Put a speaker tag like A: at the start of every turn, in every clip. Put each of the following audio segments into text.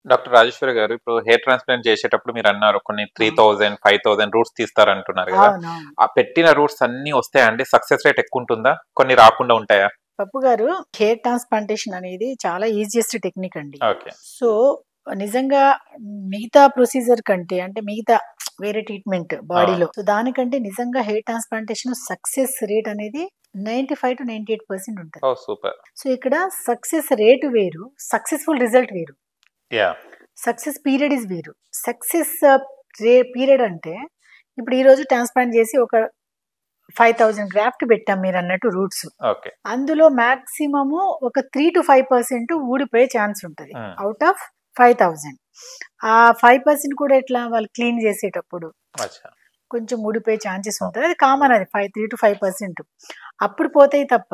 A: Doctor Rajeshwari గారు, ఇప్పుడు hair transplant చేసేటప్పుడు మీరన్నారు కొన్ని
B: ఆ!
A: 3000, 5000 రూట్స్ తీస్తారంటున్నారు గదా!
B: అవునవును.
A: ఆ పెట్టిన రూట్స్ అన్నీ వస్తాయా అండి? సక్సెస్ రేట్ ఎక్కువుంటుందా? కొన్ని రాకుండా ఉంటాయా?
B: పప్పు గారు, హెయిర్ ట్రాన్స్‌ప్లాంటేషన్ అనేది చాలా ఈజియెస్ట్ టెక్నిక్ అండి.
A: ఓకే.
B: సో, నిజంగా మిగతా ప్రొసీజర్ కంటే అంటే మిగతా వేరే ట్రీట్మెంట్
A: అవును.
B: బాడీలో సో, దానికంటే నిజంగా హెయిర్ ట్రాన్స్‌ప్లాంటేషన్ సక్సెస్ రేట్ అనేది 95-98% ఉంటది.
A: ఓహ్! సూపర్.
B: సో, ఇక్కడ సక్సెస్ రేట్ వేరు, సక్సెస్‌ఫుల్ రిజల్ట్ వేరు.
A: యాహ్!
B: సక్సెస్ పీరియడ్ ఈస్ వేరు. సక్సెస్ పీరియడ్ అంటే ఇప్పుడు ఈరోజు ట్రాన్స్‌ప్లాంట్ చేసి ఒక 5000 గ్రాఫ్ట్ పెట్టాం మీరన్నట్టు రూట్స్.
A: ఓకే.
B: అందులో మాక్సిమము ఒక 3-5% ఊడిపోయే ఛాన్స్ ఉంటది.
A: హ్మ్.
B: Out of 5000. ఆ 5% కూడా ఎట్లా వాళ్ళు క్లీన్ చేసేటప్పుడు
A: అచ్చా!
B: కొంచెం ఊడిపోయే ఛాన్సెస్
A: ఓహ్!
B: ఉంటది. అది కామన్ అది 3-5% అప్పుడు పోతాయి తప్ప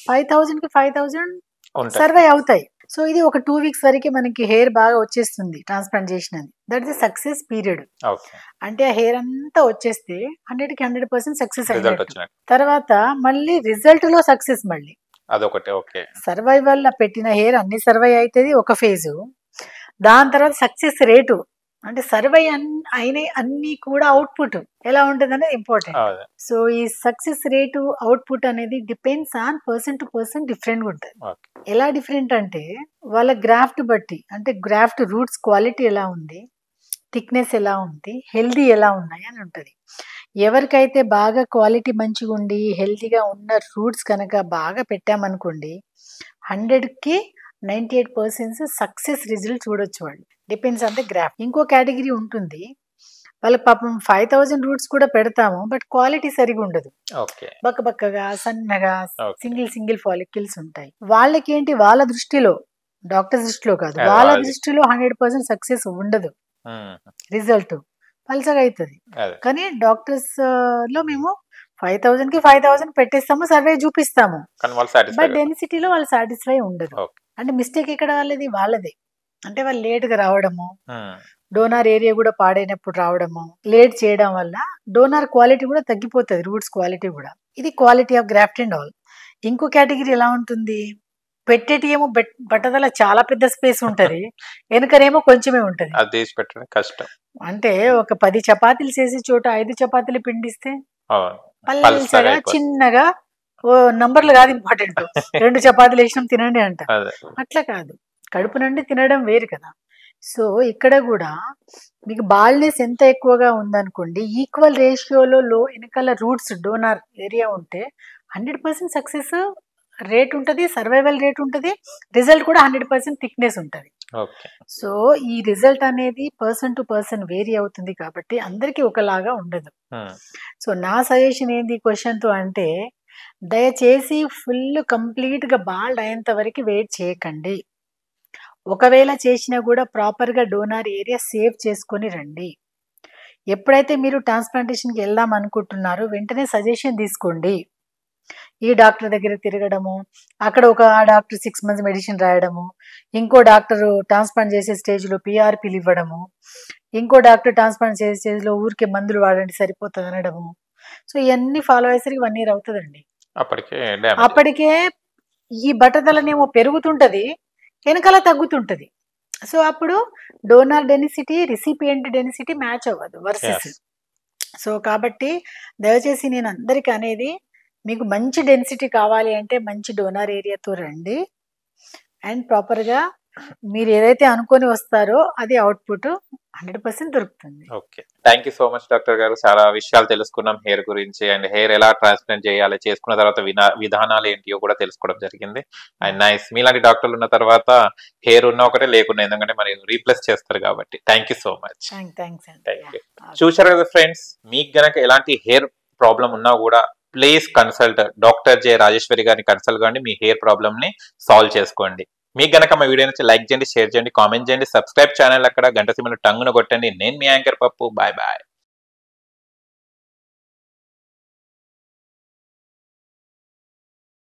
B: 5000కి 5000
A: ఉంటాయి.
B: సర్వైవ్ అవుతాయి. సో, ఇది ఒక 2 వీక్స్ వరకే మనకి హెయిర్ బాగా వచ్చేస్తుంది ట్రాన్స్‌ప్లాంట్ చేసినది. That is success period.
A: Okay.
B: అంటే ఆ హెయిర్ అంతా వచ్చేస్తే 100కి 100% సక్సెస్
A: రిజల్ట్
B: అయినట్టు.
A: వచ్చినట్టు.
B: తర్వాత మళ్ళీ రిజల్ట్‌లో సక్సెస్ మళ్ళీ.
A: అదొకటి. ఓకే.
B: సర్వైవల్‌ల పెట్టిన హెయిర్ అన్ని సర్వైవ్ అయితది ఒక ఫేజు. దాని తర్వాత సక్సెస్ రేటు అంటే సర్వైవ్ అయినయి అన్నీ కూడా అవుట్‌పుట్ ఎలా ఉంటదనేది ఇంపార్టెంట్.
A: అదే.
B: సో, ఈ సక్సెస్ రేటు, అవుట్‌పుట్ అనేది depends on person to person డిఫరెంట్‌గా ఉంటది.
A: ఓకే.
B: ఎలా డిఫరెంట్ అంటే వాళ్ళ గ్రాఫ్ట్ బట్టి అంటే గ్రాఫ్ట్ రూట్స్ క్వాలిటీ ఎలా ఉంది, థిక్‌నెస్ ఎలా ఉంది, హెల్తీ ఎలా ఉన్నాయి అని ఉంటది. ఎవరికైతే బాగా క్వాలిటీ మంచిగుండి, హెల్తీగా ఉన్న రూట్స్ కనుక బాగా పెట్టామనుకోండి, 100కి 98% సక్సెస్ రిజల్ట్ చూడొచ్చు వాళ్ళు. Depends on the graft. ఇంకో కేటగిరీ ఉంటుంది. వాళ్ళకి పాపం 5000 రూట్స్ కూడా పెడతాము. బట్ క్వాలిటీ సరిగుండదు.
A: ఓకే.
B: బక్కగా, సన్నగా
A: ఓకే.
B: సింగిల్ ఫాలికల్స్ ఉంటాయి. వాళ్ళకేంటి వాళ్ళ దృష్టిలో డాక్టర్ దృష్టిలో కాదు.
A: అది
B: వాళ్ళ
A: వాళ్ళది.
B: దృష్టిలో 100% సక్సెస్ ఉండదు.
A: హ్మ్.
B: రిజల్ట్ పల్చగా అయితది.
A: అదే.
B: కానీ డాక్టర్స్‌లో మేము 5000కి 5000 పెట్టేస్తాము. సర్వే చూపిస్తాము.
A: కానీ వాళ్ళు సాటిస్ఫై
B: బట్
A: కాదు.
B: డెన్సిటీలో వాళ్ళు సాటిస్ఫై ఉండదు.
A: ఓకే.
B: అంటే మిస్టేక్ ఎక్కడ వాళ్ళది? వాళ్ళదే. అంటే వాళ్ళు లేట్‌గా రావడము,
A: హ్మ్.
B: డోనార్ ఏరియా కూడా పాడైనప్పుడు రావడము, లేట్ చేయడం వల్ల డోనార్ క్వాలిటీ కూడా తగ్గిపోతది. రూట్స్ క్వాలిటీ కూడా. ఇది quality of graft and all. ఇంకో కేటగిరీ ఎలా ఉంటుంది? పెట్టేటియేమో బట్టతల చాలా పెద్ద స్పేస్ ఉంటది. వెనకనేమో కొంచెమే ఉంటది.
A: అది తీసి పెట్టడం కష్టం.
B: అంటే ఒక 10 చపాతీలు చేసే చోట 5 చపాతీలు పిండిస్తే
A: అవును. పల్చగా
B: పల్చగా,
A: అయిపోతుంది.
B: చిన్నగా నంబర్లు కాదు ఇంపార్టెంట్. 2 చపాతీలు వేసినాం తినండి అంట.
A: అదే.
B: అట్లా కాదు. కడుపు నుండి తినడం వేరు కదా! సో, ఇక్కడ గూడా మీకు బాల్‌నెస్ ఎంత ఎక్కువగా ఉందనుకోండి, ఈక్వల్ రేషియోలో ఎనకాల రూట్స్ డోనార్ ఏరియా ఉంటే 100% సక్సెస్ రేట్ ఉంటది. సర్వైవల్ రేట్ ఉంటది. రిజల్ట్ కూడా 100% థిక్‌నెస్ ఉంటది.
A: ఓకే.
B: సో, ఈ రిజల్ట్ అనేది పర్సన్ టు పర్సన్ వేరీ అవుతుంది కాబట్టి అందరికీ ఒకలాగా ఉండదు.
A: హ్మ్.
B: సో, నా సజెషన్ ఏంది క్వెషన్‌తో అంటే దయచేసి ఫుల్ కంప్లీట్‌గా బాల్డ్ అయ్యేంత వరకు వెయిట్ చేయకండి. ఒకవేళ చేసినా కూడా ప్రాపర్‌గా డోనార్ ఏరియా సేవ్ చేసుకొని రండి. ఎప్పుడైతే మీరు ట్రాన్స్‌ప్లాంటేషన్‌కి వెళ్దాం అనుకుంటున్నారో వెంటనే సజెషన్ తీసుకోండి. ఈ డాక్టర్ దగ్గర తిరగడము, అక్కడ ఒక డాక్టర్ 6 మంత్స్ మెడిసిన్ రాయడము, ఇంకో డాక్టరు ట్రాన్స్‌ప్లాంట్ చేసే స్టేజ్‌లో పీఆర్‌పీలు ఇవ్వడము, ఇంకో డాక్టర్ ట్రాన్స్‌ప్లాంట్ చేసే స్టేజ్‌లో ఊరికే మందులు వాడండి సరిపోతది అనడము. సో, ఇయన్నీ ఫాలో అయ్యేసరికి 1 ఇయర్ అవుతదండి.
A: అప్పటికే డ్యామేజ్.
B: అప్పటికే ఈ బట్టతలనేమో పెరుగుతుంటది. ఎనకాల తగ్గుతుంటది. సో, అప్పుడు donor density, recipient density match అవ్వదు వర్సెస్.
A: యెస్.
B: సో, కాబట్టి దయచేసి నేను అందరికి అనేది మీకు మంచి డెన్సిటీ కావాలి అంటే మంచి డోనార్ ఏరియాతో రండి. అండ్ ప్రాపర్‌గా మీరు ఏదైతే అనుకోని వస్తారో అది అవుట్‌పుట్ 100% దొరుకుతుంది.
A: Okay. Thank you so much doctor గారు. చాలా విషయాలు తెలుసుకున్నాం హెయిర్ గురించి. అండ్ హెయిర్ ఎలా ట్రాన్స్‌ప్లాంట్ చేయాలి, చేసుకున్న తర్వాత విధానాలు ఏంటియో కూడా తెలుసుకోవడం జరిగింది. And nice. మీలాంటి డాక్టర్లు ఉన్న తర్వాత హెయిర్ ఉన్నా ఒకటే, లేకున్నా ఎందుకంటే మరి రీప్లేస్ చేస్తారు కాబట్టి. Thank you so much.
B: Thanks అండి.
A: Thank you. చూశారు కదా ఫ్రెండ్స్, మీకు గనక ఎలాంటి హెయిర్ ప్రాబ్లమ్ ఉన్నా కూడా please consult doctor J Rajeshwari గారిని కన్సల్ట్ కండి. మీ హెయిర్ ప్రాబ్లమ్ ని సాల్వ్ చేసుకోండి. మీకు గనక మా వీడియో నచ్చితే లైక్ చేయండి, షేర్ చేయండి, కామెంట్ చేయండి, సబ్స్క్రైబ్ ఛానల్ అక్కడ గంట సింబల్ టంగున కొట్టండి. నేను మీ యాంకర్ పప్పు. Bye bye.